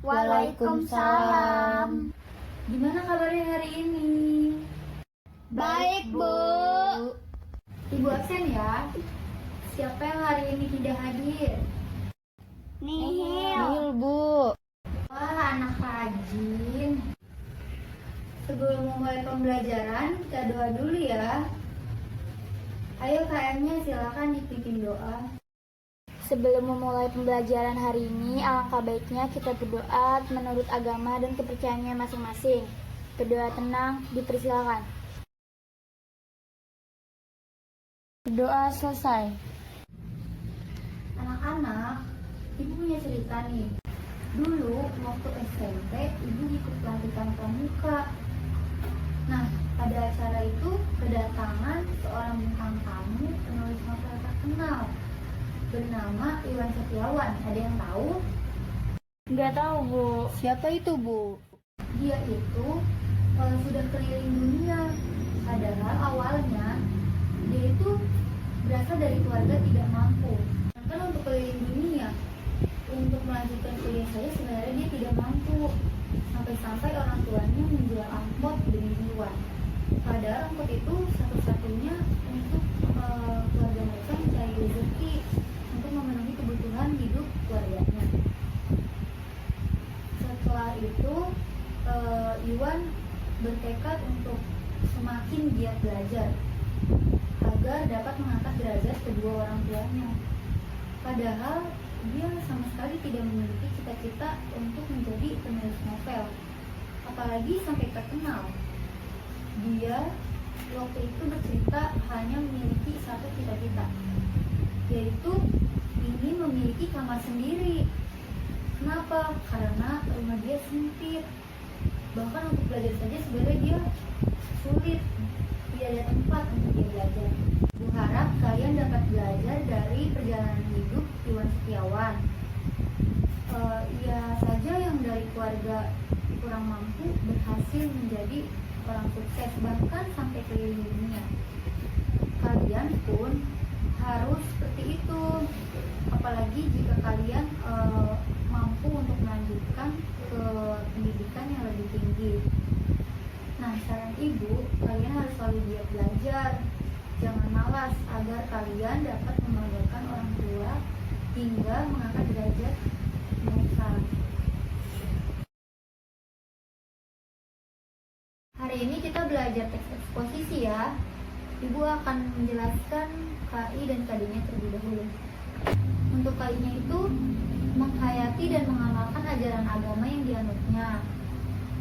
Waalaikumsalam. Gimana kabarnya hari ini? Baik, Bu. Ibu absen ya? Siapa yang hari ini tidak hadir? Nihil. Bu. Wah, anak rajin. Sebelum memulai pembelajaran, kita doa dulu ya. Ayo KM-nya silakan dipimpin doa. Sebelum memulai pembelajaran hari ini, alangkah baiknya kita berdoa menurut agama dan kepercayaannya masing-masing. Berdoa tenang, dipersilakan. Doa selesai. Anak-anak, ibu punya cerita nih. Dulu waktu SMP, ibu ikut pelatihan pramuka. Nah, pada acara itu kedatangan seorang bintang tamu penulis novel terkenal bernama Iwan Setiawan. Ada yang tahu? Nggak tahu, Bu. Siapa itu, Bu? Dia itu sudah keliling dunia. Padahal awalnya dia itu berasal dari keluarga tidak mampu. Kan untuk keliling dunia, untuk melanjutkan kuliah saya sebenarnya dia tidak mampu. Sampai-sampai orang tuanya menjual angkot demi Iwan. Padahal angkot itu satu-satunya untuk keluarga mereka mencari rezeki untuk memenuhi kebutuhan hidup keluarganya. Setelah itu Iwan bertekad untuk semakin giat belajar agar dapat mengangkat derajat kedua orang tuanya. Padahal dia sama sekali tidak memiliki cita-cita untuk menjadi penulis novel, apalagi sampai terkenal. Dia waktu itu bercerita hanya memiliki satu cita-cita, yaitu ingin memiliki kamar sendiri. Kenapa? Karena rumah dia sempit. Bahkan untuk belajar saja sebenarnya dia sulit, tidak ada tempat untuk dia belajar. Berharap kalian dapat belajar dari perjalanan hidup Iwan Setiawan. Ia saja yang dari keluarga kurang mampu berhasil menjadi orang sukses, bahkan sampai keliling dunia. Kalian pun harus seperti itu, apalagi jika kalian mampu untuk melanjutkan ke pendidikan yang lebih tinggi. Nah, saran ibu, kalian harus selalu giat belajar, jangan malas, agar kalian dapat membanggakan orang tua hingga mengangkat derajat mereka. Hari ini kita belajar teks eksposisi ya. Ibu akan menjelaskan KI dan KD-nya terlebih dahulu. Untuk KI-nya itu menghayati dan mengamalkan ajaran agama yang dianutnya.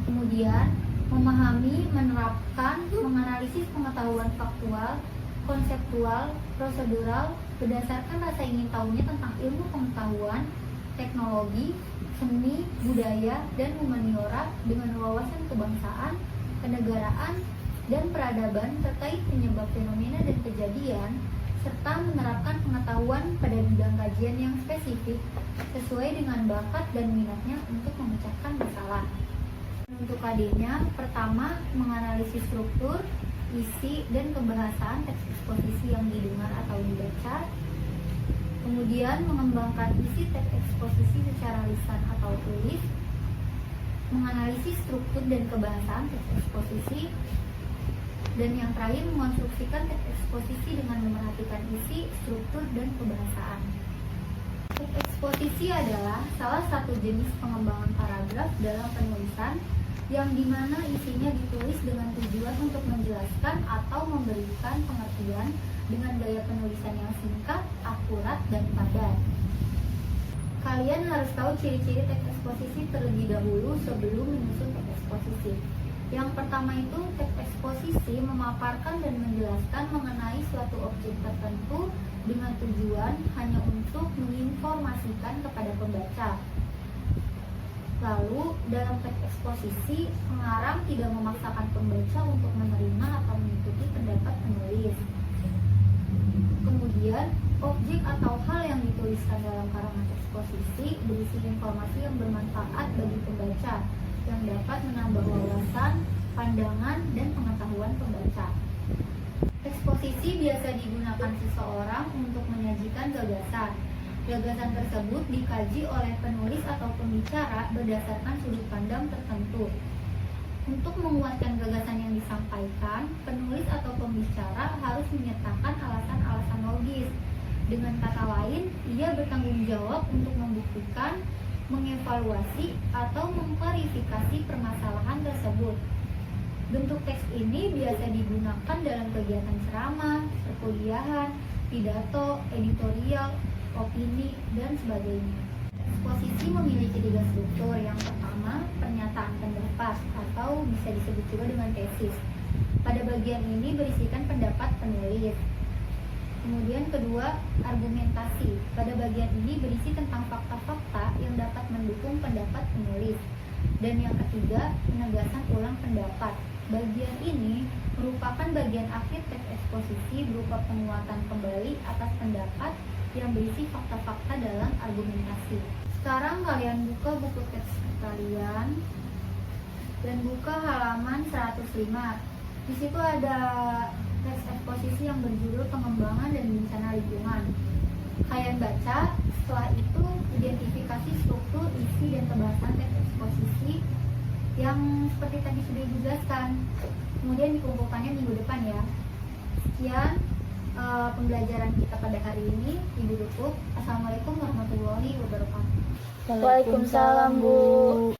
Kemudian memahami, menerapkan, menganalisis pengetahuan faktual, konseptual, prosedural berdasarkan rasa ingin tahunya tentang ilmu pengetahuan, teknologi, seni, budaya, dan humaniora dengan wawasan kebangsaan, kenegaraan, dan peradaban terkait penyebab fenomena dan kejadian, serta menerapkan pengetahuan pada bidang kajian yang spesifik sesuai dengan bakat dan minatnya untuk memecahkan masalah. Untuk KD-nya, pertama, menganalisis struktur, isi, dan kebahasaan teks eksposisi yang didengar atau dibaca. Kemudian, mengembangkan isi teks eksposisi secara lisan atau tulis. Menganalisis struktur dan kebahasaan teks eksposisi. Dan yang terakhir, mengonstruksikan teks eksposisi dengan memerhatikan isi, struktur, dan kebahasaan. Teks eksposisi adalah salah satu jenis pengembangan paragraf dalam penulisan yang dimana isinya ditulis dengan tujuan untuk menjelaskan atau memberikan pengertian dengan gaya penulisan yang singkat, akurat, dan padat. Kalian harus tahu ciri-ciri teks eksposisi terlebih dahulu sebelum menyusun teks eksposisi. Yang pertama itu, teks eksposisi memaparkan dan menjelaskan mengenai suatu objek tertentu dengan tujuan hanya untuk menginformasikan kepada pembaca. Lalu, dalam teks eksposisi, pengarang tidak memaksakan pembaca untuk menerima atau mengikuti pendapat penulis. Kemudian, objek atau hal yang dituliskan dalam karangan eksposisi berisi informasi yang bermanfaat bagi pembaca, yang dapat menambah wawasan, pandangan, dan pengetahuan pembaca. Eksposisi biasa digunakan seseorang untuk menyajikan gagasan, Gagasan tersebut dikaji oleh penulis atau pembicara berdasarkan sudut pandang tertentu. Untuk menguatkan gagasan yang disampaikan, penulis atau pembicara harus menyertakan alasan-alasan logis. Dengan kata lain, ia bertanggung jawab untuk membuktikan, mengevaluasi, atau mengklarifikasi permasalahan tersebut. Bentuk teks ini biasa digunakan dalam kegiatan ceramah, perkuliahan, pidato, editorial, opini, dan sebagainya. Eksposisi memiliki 3 struktur. Yang pertama, pernyataan pendapat atau bisa disebut juga dengan tesis. Pada bagian ini berisikan pendapat penulis. Kemudian kedua, argumentasi. Pada bagian ini berisi tentang fakta-fakta yang dapat mendukung pendapat penulis. Dan yang ketiga, penegasan ulang pendapat. Bagian ini merupakan bagian akhir teks eksposisi berupa penguatan kembali atas pendapat yang berisi fakta-fakta dalam argumentasi. Sekarang kalian buka buku teks kalian dan buka halaman 105. Di situ ada teks eksposisi yang berjudul pengembangan dan bencana lingkungan. Kalian baca, setelah itu identifikasi struktur, isi, dan pembahasan teks eksposisi yang seperti tadi sudah dijelaskan. Kemudian dikumpulkannya minggu depan ya. Sekian pembelajaran kita pada hari ini. Ibu tutup. Assalamualaikum warahmatullahi wabarakatuh. Waalaikumsalam, Bu.